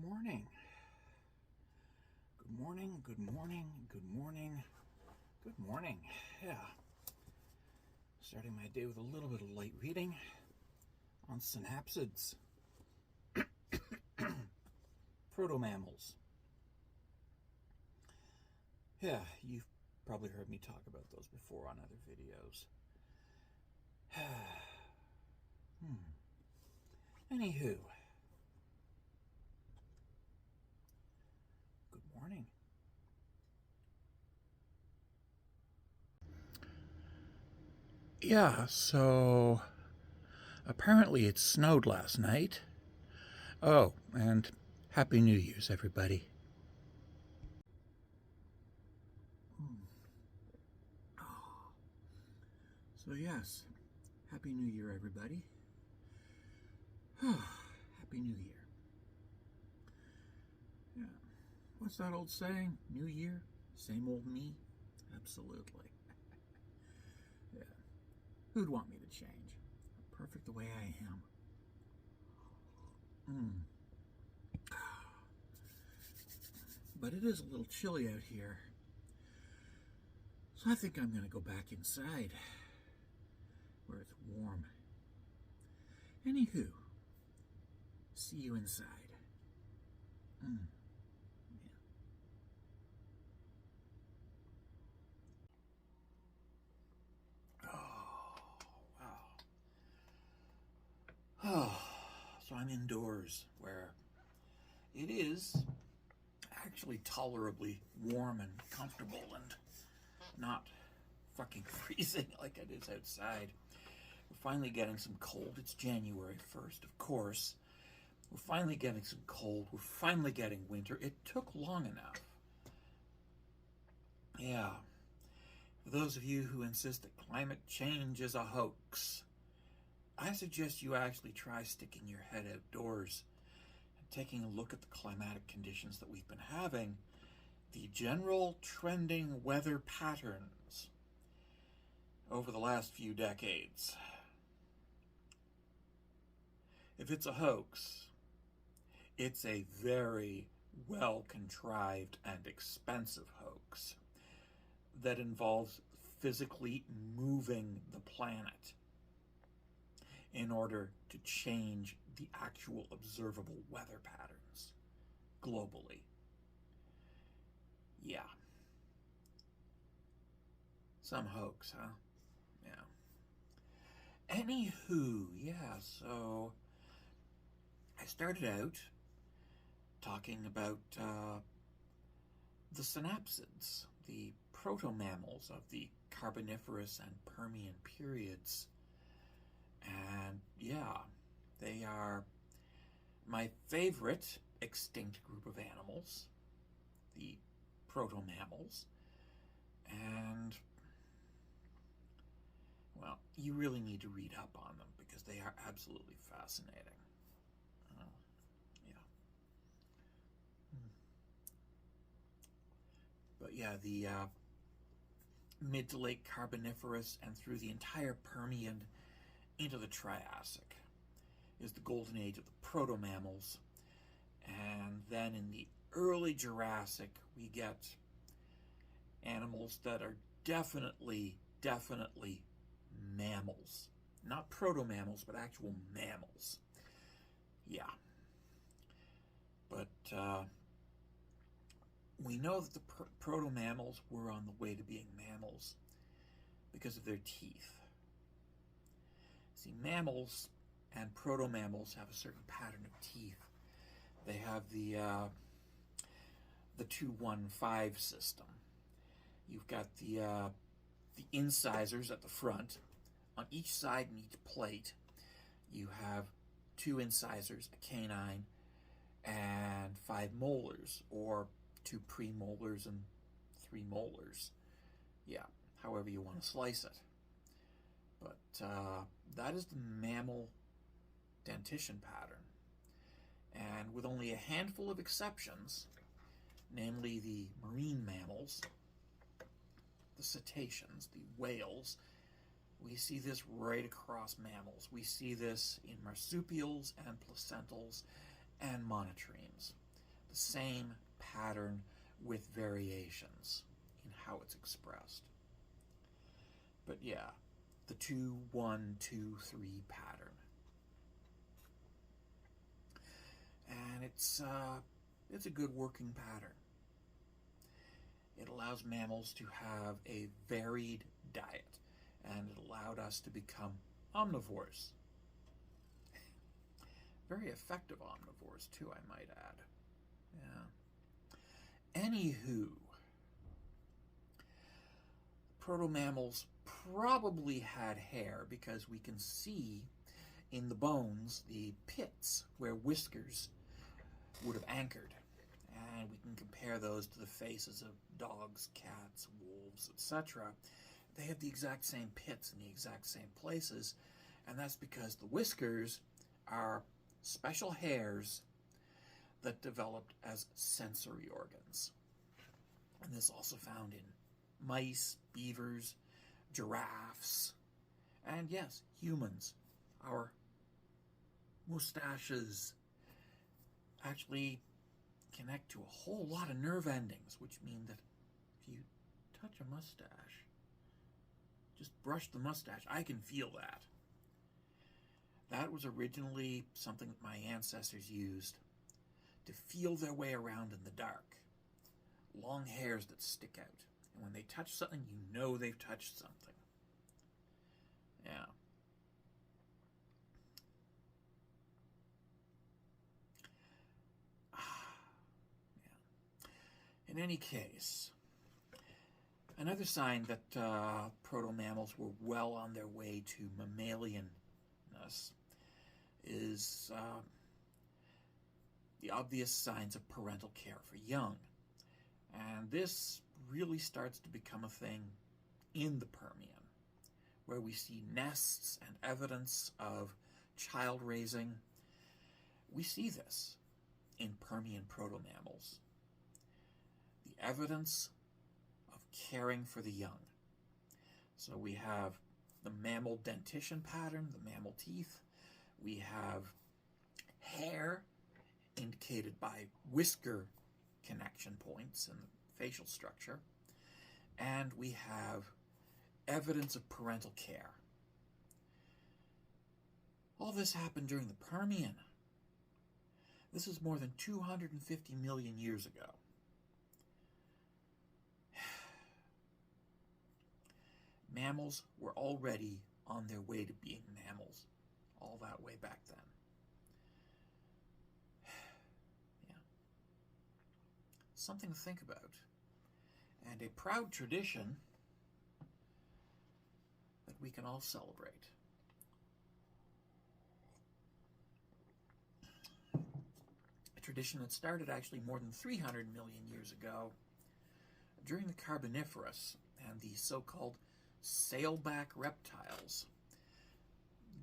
morning. Good morning, good morning, good morning, good morning. Yeah. Starting my day with a little bit of light reading on Synapsids. Proto-mammals. Yeah, you've probably heard me talk about those before on other videos. Anywho. Good morning. Yeah, so apparently it snowed last night. Oh, and Happy New Year's, everybody. So yes, Happy New Year, everybody. Happy New Year. Yeah. What's that old saying? New Year, same old me? Absolutely. Yeah. Who'd want me to change? I'm perfect the way I am. But it is a little chilly out here. So I think I'm going to go back inside where it's warm. Anywho, see you inside. Yeah. Oh, wow. So I'm indoors where it is actually tolerably warm and comfortable and not fucking freezing like it is outside. We're finally getting some cold. It's January 1st, of course. We're finally getting some cold. We're finally getting winter. It took long enough. Yeah. For those of you who insist that climate change is a hoax, I suggest you actually try sticking your head outdoors and taking a look at the climatic conditions that we've been having, the general trending weather patterns over the last few decades. If it's a hoax, it's a very well-contrived and expensive hoax that involves physically moving the planet in order to change the actual observable weather patterns globally. Yeah. Some hoax, huh? Yeah. Anywho, yeah, so I started out talking about the synapsids, the proto-mammals of the Carboniferous and Permian periods. And yeah, they are my favorite extinct group of animals, the proto-mammals. And, well, you really need to read up on them because they are absolutely fascinating. Yeah. But yeah, the mid to late Carboniferous and through the entire Permian into the Triassic is the golden age of the proto-mammals. And then in the early Jurassic, we get animals that are definitely mammals. Not proto-mammals, but actual mammals. Yeah. But we know that the proto-mammals were on the way to being mammals because of their teeth. See, mammals and proto-mammals have a certain pattern of teeth. They have the 2-1-5 system. You've got the incisors at the front. On each side and each plate, you have 2 incisors, a canine, and 5 molars, or 2 premolars and 3 molars. Yeah, however you want to slice it. But that is the mammal dentition pattern. And with only a handful of exceptions, namely the marine mammals, the cetaceans, the whales, we see this right across mammals. We see this in marsupials and placentals and monotremes. the same pattern with variations in how it's expressed. But yeah, the 2, 1, 2, 3 pattern. And it's a good working pattern. It allows mammals to have a varied diet, and it allowed us to become omnivores. Very effective omnivores, too, I might add. Yeah. Anywho, proto-mammals probably had hair because we can see in the bones the pits where whiskers would have anchored. And we can compare those to the faces of dogs, cats, wolves, etc. They have the exact same pits in the exact same places, and that's because the whiskers are special hairs that developed as sensory organs. And this is also found in mice, beavers, giraffes, and yes, humans. Our mustaches actually connect to a whole lot of nerve endings, which mean that if you touch a mustache, just brush the mustache, I can feel that. That was originally something that my ancestors used to feel their way around in the dark. Long hairs that stick out. And when they touch something, you know they've touched something. Yeah. In any case, another sign that proto-mammals were well on their way to mammalianness is the obvious signs of parental care for young. And this really starts to become a thing in the Permian, where we see nests and evidence of child raising. We see this in Permian proto-mammals. The evidence of caring for the young. So we have the mammal dentition pattern, the mammal teeth. We have hair indicated by whisker connection points in the facial structure. And we have evidence of parental care. All this happened during the Permian. This is more than 250 million years ago. Mammals were already on their way to being mammals, all that way back then. Yeah. Something to think about. And a proud tradition that we can all celebrate. A tradition that started actually more than 300 million years ago during the Carboniferous and the so-called sailback reptiles.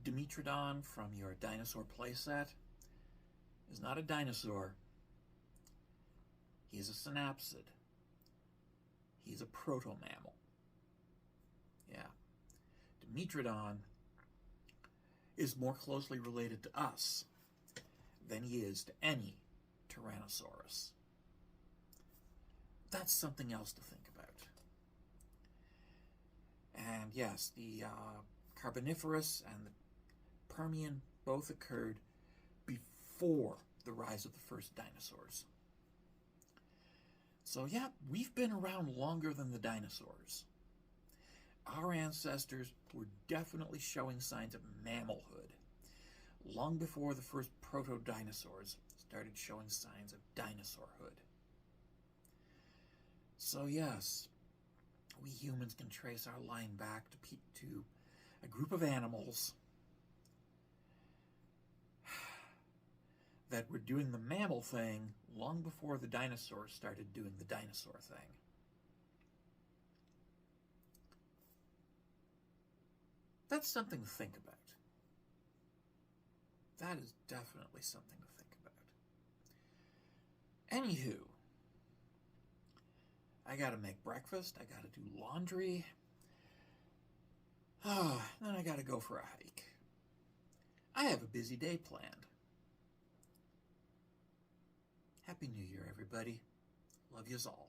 Dimetrodon from your dinosaur playset is not a dinosaur. He is a synapsid. He's a proto-mammal. Yeah. Dimetrodon is more closely related to us than he is to any Tyrannosaurus. That's something else to think about. And yes, the Carboniferous and the Permian both occurred before the rise of the first dinosaurs. So yeah, we've been around longer than the dinosaurs. Our ancestors were definitely showing signs of mammalhood long before the first proto-dinosaurs started showing signs of dinosaurhood. So yes, we humans can trace our line back to a group of animals that were doing the mammal thing long before the dinosaurs started doing the dinosaur thing. That's something to think about. That is definitely something to think about. Anywho, I gotta make breakfast, I gotta do laundry, then I gotta go for a hike. I have a busy day planned. Happy Happy New Year, everybody. Love yous all.